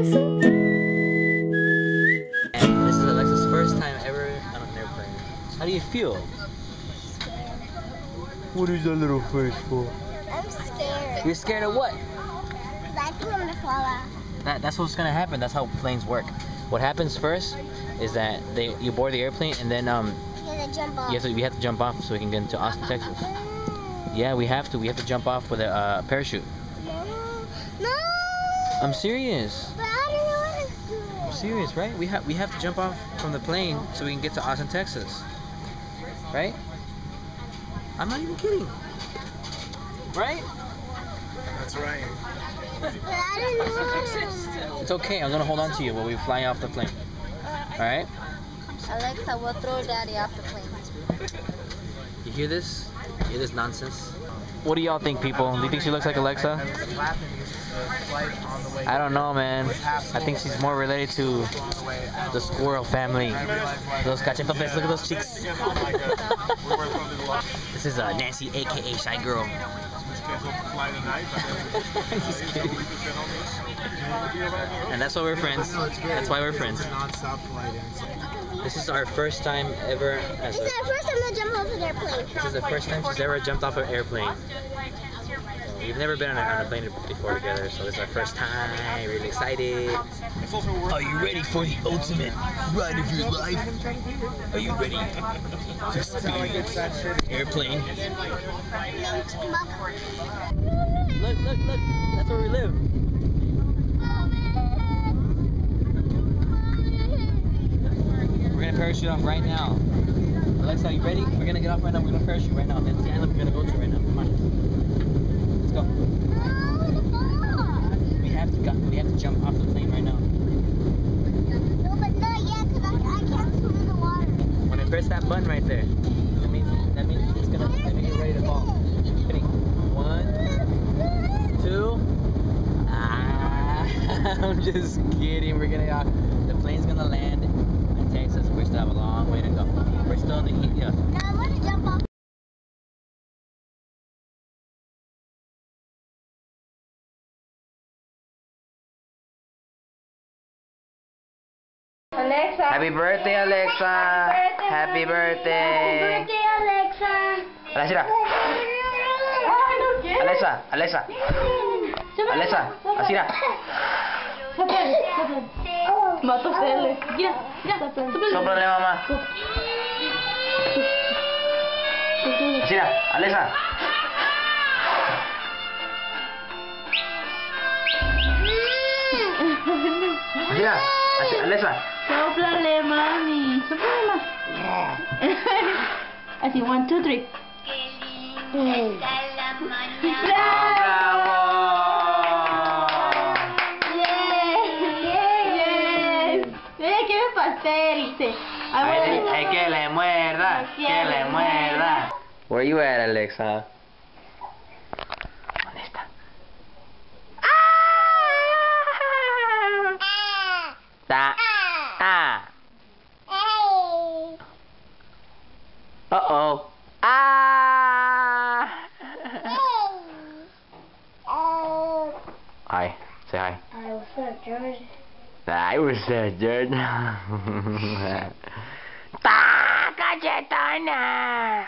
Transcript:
And this is Alexa's first time ever on an airplane. How do you feel? What is that little face for? I'm scared. You're scared of what? I think I'm gonna fall out. That's what's gonna happen. That's how planes work. What happens first is that you board the airplane and then You have to jump off. we have to jump off so we can get into Austin, Texas. Yeah, we have to. We have to jump off with a parachute. No. I'm serious. But I don't know what to do. I'm serious, right? We have to jump off from the plane so we can get to Austin, Texas. Right? I'm not even kidding. Right? That's right. But I don't know what to do. It's okay. I'm gonna hold on to you while we fly off the plane. All right? Alexa, we'll throw Daddy off the plane. You hear this? You hear this nonsense? What do y'all think, people? Do you think she looks like Alexa? I don't know, man. I think she's more related to the squirrel family. Those cachetopes, look at those cheeks. This is Nancy, aka Shy Girl. Just kidding. And that's why we're friends. That's why we're friends. This is our first time ever as This is our first time to jump off an airplane. This is the first time she's ever jumped off an airplane. We've never been on a plane before together, so this is our first time. Really excited. Are you ready for the ultimate ride of your life? Are you ready to experience airplane? Look, look, look. That's where we live. We're gonna parachute off right now. Alexa, are you ready? We're gonna get off right now. We're gonna parachute right now. That's the island we're gonna go to right now. Come on. Let's go. We have to jump off the plane right now. No, but not yet, because I can't swim in the water. When I press that button right there, that means it's gonna get ready to fall. Ready? 1, 2. I'm just kidding. The plane's gonna land in Texas. We still have a long way to go. We're still in the heat. Yeah. No, I want to jump off. Alexa. Happy birthday, Alexa. Happy birthday. Happy birthday, Alexa. Alexa. Alexa. Alexa. Alexa. Asira. Va a toserle. Mira, mira. Sóplale, mamá. Asira. Alexa. Asira. Alexa. Sóplale, mami. Sóplale más. Así, 1, 2, 3. ¡Bravo! Dice, Ay, que le muerda, que le muerda. Where you at, Alexa? ¿Dónde está? Ta, ta. Uh-oh. Hi. Say hi. Hi, what's up, George? I was George. Ta, cachetona.